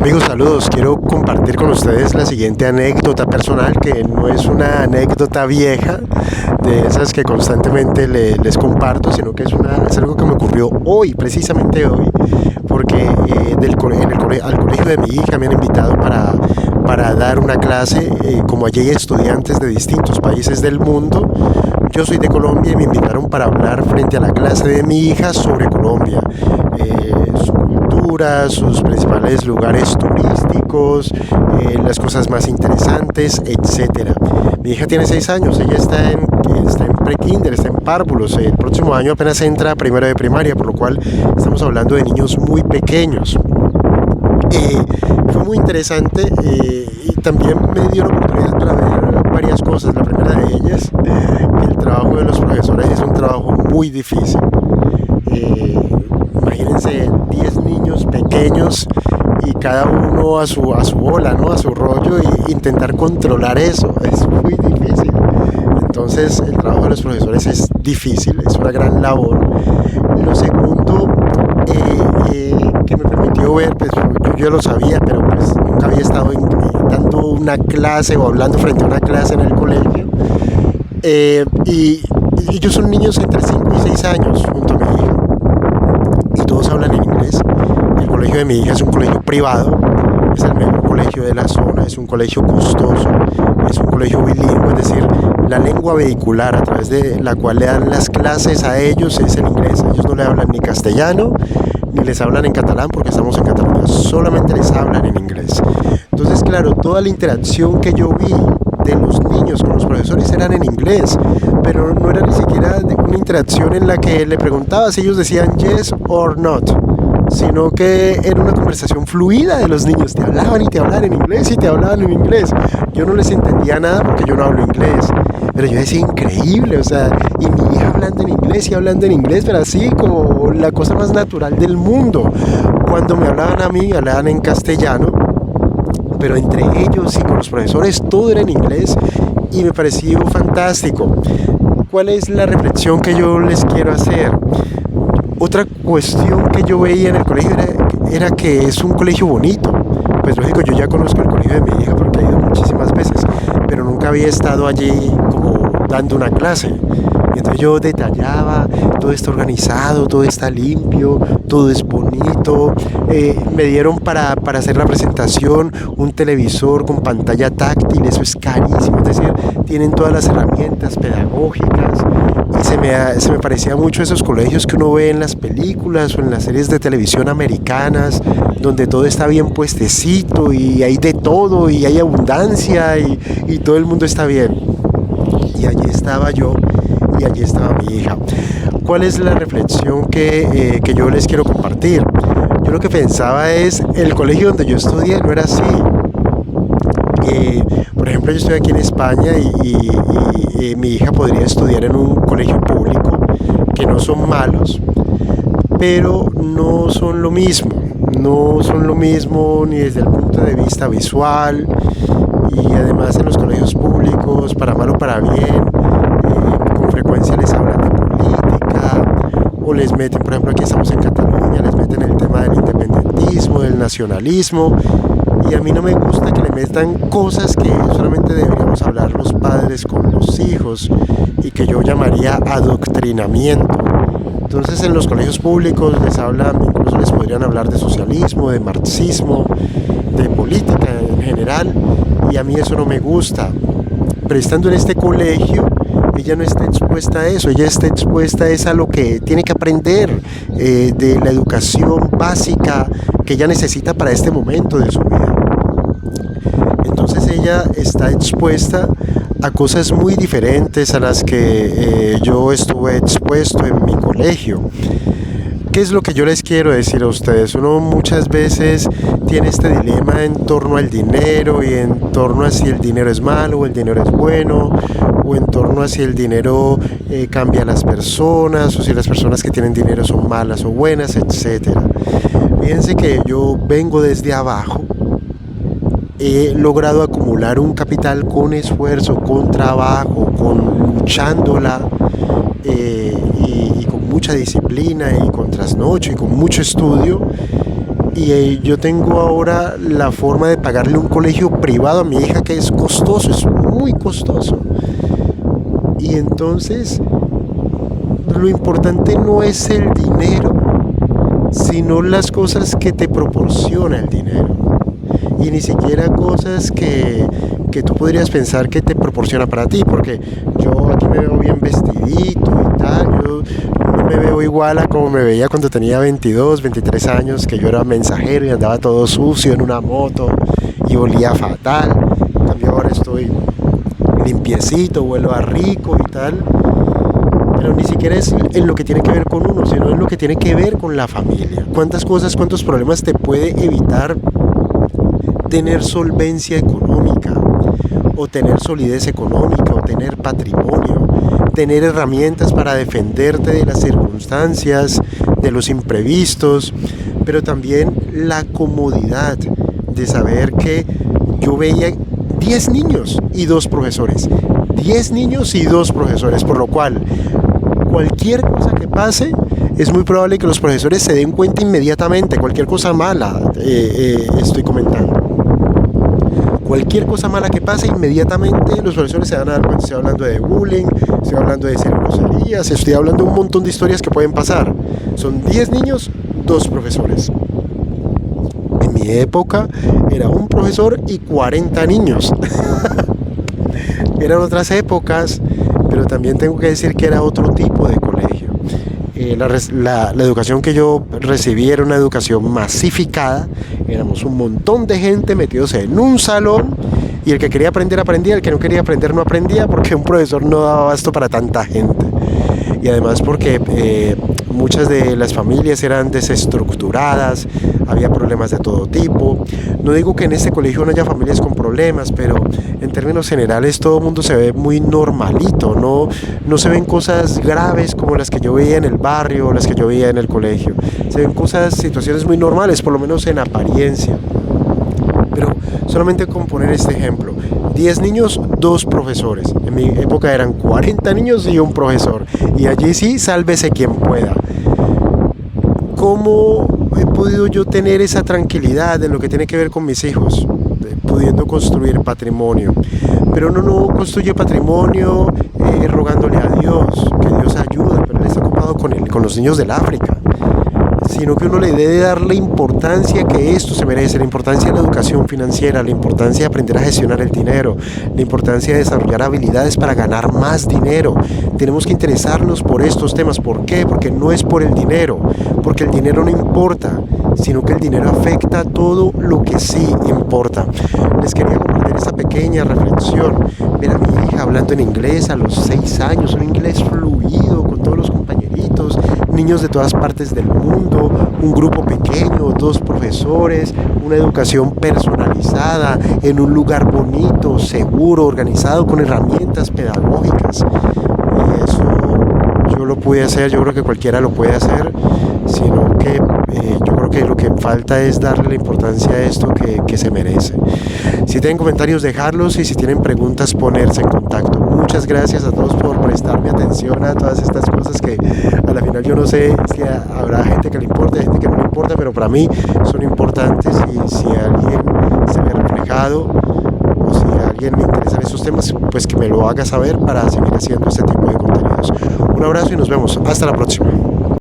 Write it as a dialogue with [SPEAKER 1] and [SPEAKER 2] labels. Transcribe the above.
[SPEAKER 1] Amigos, saludos. Quiero compartir con ustedes la siguiente anécdota personal, que no es una anécdota vieja, de esas que constantemente les comparto, sino que es algo que me ocurrió hoy, precisamente hoy, porque al colegio de mi hija me han invitado para dar una clase. Como allí hay estudiantes de distintos países del mundo, yo soy de Colombia y me invitaron para hablar frente a la clase de mi hija sobre Colombia, su cultura, sus principales lugares turísticos, las cosas más interesantes, etcétera. Mi hija tiene 6 años, ella está en pre-kinder, está en párvulos. El próximo año apenas entra a primero de primaria, por lo cual estamos hablando de niños muy pequeños. Fue muy interesante, y también me dio la oportunidad para ver varias cosas. La primera de ellas, que el trabajo de los profesores es un trabajo muy difícil. Imagínense 10 niños pequeños y cada uno a su bola, ¿no? A su rollo, y intentar controlar eso es muy difícil. Entonces el trabajo de los profesores es difícil, es una gran labor. Lo segundo, que me permitió ver, pues yo ya lo sabía, pero pues nunca había estado dando una clase o hablando frente a una clase en el colegio. Y ellos son niños entre 5 y 6 años junto a mi hija, y todos hablan en inglés. El colegio de mi hija es un colegio privado, es el mejor colegio de la zona, es un colegio costoso, es un colegio bilingüe, es decir, la lengua vehicular a través de la cual le dan las clases a ellos es el inglés. Ellos no le hablan ni castellano ni les hablan en catalán, porque estamos en Cataluña, solamente les hablan en inglés. Entonces, claro, toda la interacción que yo vi de los niños con los profesores eran en inglés, pero no era ni siquiera una interacción en la que le preguntaba si ellos decían yes or not, sino que era una conversación fluida de los niños. Te hablaban y te hablaban en inglés y te hablaban en inglés. Yo no les entendía nada porque yo no hablo inglés, pero yo decía, increíble, o sea, y mi hija hablando en inglés y hablando en inglés, pero así como la cosa más natural del mundo. Cuando me hablaban a mí, hablaban en castellano, pero entre ellos y con los profesores todo era en inglés, y me pareció fantástico. ¿Cuál es la reflexión que yo les quiero hacer? Otra cuestión que yo veía en el colegio era que es un colegio bonito. Pues lógico, yo ya conozco el colegio de mi hija porque he ido muchísimas veces, pero nunca había estado allí como dando una clase. Y entonces yo detallaba, todo está organizado, todo está limpio, todo es bonito. Me dieron para hacer la presentación un televisor con pantalla táctil, eso es carísimo, es decir, tienen todas las herramientas pedagógicas. Y se me parecía mucho a esos colegios que uno ve en las películas o en las series de televisión americanas, donde todo está bien puestecito y hay de todo y hay abundancia y todo el mundo está bien. Y allí estaba yo y allí estaba mi hija. ¿Cuál es la reflexión que yo les quiero compartir? Yo lo que pensaba es, el colegio donde yo estudié no era así. Por ejemplo, yo estoy aquí en España y mi hija podría estudiar en un colegio público, que no son malos, pero no son lo mismo. No son lo mismo ni desde el punto de vista visual, y además en los colegios públicos, para mal o para bien, con frecuencia les hablan de política, o les meten, por ejemplo, aquí estamos en Cataluña, les meten el tema del independentismo, del nacionalismo. Y a mí no me gusta que le metan cosas que solamente deberíamos hablar los padres con los hijos, y que yo llamaría adoctrinamiento. Entonces en los colegios públicos les hablan, incluso les podrían hablar de socialismo, de marxismo, de política en general, y a mí eso no me gusta. Pero estando en este colegio, ella no está expuesta a eso, ella está expuesta a lo que tiene que aprender, de la educación básica que ella necesita para este momento de su vida. Entonces ella está expuesta a cosas muy diferentes a las que yo estuve expuesto en mi colegio. ¿Qué es lo que yo les quiero decir a ustedes? Uno muchas veces tiene este dilema en torno al dinero, y en torno a si el dinero es malo o el dinero es bueno, o en torno a si el dinero cambia a las personas, o si las personas que tienen dinero son malas o buenas, etc. Fíjense que yo vengo desde abajo. He logrado acumular un capital con esfuerzo, con trabajo, con luchándola, y con mucha disciplina, y con trasnocho, y con mucho estudio. y yo tengo ahora la forma de pagarle un colegio privado a mi hija que es costoso, es muy costoso. Y entonces lo importante no es el dinero, sino las cosas que te proporciona el dinero. Y ni siquiera cosas que tú podrías pensar que te proporciona para ti, porque yo aquí me veo bien vestidito y tal, yo no me veo igual a como me veía cuando tenía 22, 23 años, que yo era mensajero y andaba todo sucio en una moto y olía fatal. En cambio ahora estoy limpiecito, vuelo a rico y tal, pero ni siquiera es en lo que tiene que ver con uno, sino en lo que tiene que ver con la familia. ¿Cuántas cosas, cuántos problemas te puede evitar tener solvencia económica, o tener solidez económica, o tener patrimonio, tener herramientas para defenderte de las circunstancias, de los imprevistos, pero también la comodidad de saber que yo veía 10 niños y 2 profesores, 10 niños y 2 profesores, por lo cual cualquier cosa que pase es muy probable que los profesores se den cuenta inmediatamente, cualquier cosa mala estoy comentando. Cualquier cosa mala que pase, inmediatamente los profesores se van a dar cuenta. Estoy hablando de bullying, estoy hablando de groserías, estoy hablando de un montón de historias que pueden pasar. Son 10 niños, 2 profesores. En mi época era un profesor y 40 niños. Eran otras épocas, pero también tengo que decir que era otro tipo de colegio. La educación que yo recibí era una educación masificada. Éramos un montón de gente metidos en un salón, y el que quería aprender aprendía, el que no quería aprender no aprendía, porque un profesor no daba abasto para tanta gente. Y además porque muchas de las familias eran desestructuradas, había problemas de todo tipo. No digo que en este colegio no haya familias con problemas, pero en términos generales todo el mundo se ve muy normalito, no se ven cosas graves como las que yo veía en el barrio o las que yo veía en el colegio. Se ven situaciones muy normales, por lo menos en apariencia. Pero solamente con poner este ejemplo: 10 niños, 2 profesores. En mi época eran 40 niños y un profesor. Y allí sí, sálvese quien pueda. ¿Cómo he podido yo tener esa tranquilidad en lo que tiene que ver con mis hijos? Pudiendo construir patrimonio. Pero uno no construye patrimonio rogándole a Dios, que Dios ayuda, pero Él está ocupado con los niños del África. Sino que uno le debe dar la importancia que esto se merece, la importancia de la educación financiera, la importancia de aprender a gestionar el dinero, la importancia de desarrollar habilidades para ganar más dinero. Tenemos que interesarnos por estos temas. ¿Por qué? Porque no es por el dinero, porque el dinero no importa, sino que el dinero afecta todo lo que sí importa. Les quería compartir esta pequeña reflexión. Ver a mi hija hablando en inglés a los 6 años, un inglés fluido con todos los compañeritos, niños de todas partes del mundo, un grupo pequeño, 2 profesores, una educación personalizada, en un lugar bonito, seguro, organizado, con herramientas pedagógicas. Y eso yo lo pude hacer, yo creo que cualquiera lo puede hacer, sino que yo creo que lo que falta es darle la importancia a esto que se merece. Si tienen comentarios, dejarlos, y si tienen preguntas, ponerse en contacto. Muchas gracias a todos por prestarme atención a todas estas cosas que a la final yo no sé si habrá gente que le importa, gente que no le importa, pero para mí son importantes, y si alguien se ve reflejado o si a alguien le interesan esos temas, pues que me lo haga saber para seguir haciendo este tipo de contenidos. Un abrazo y nos vemos. Hasta la próxima.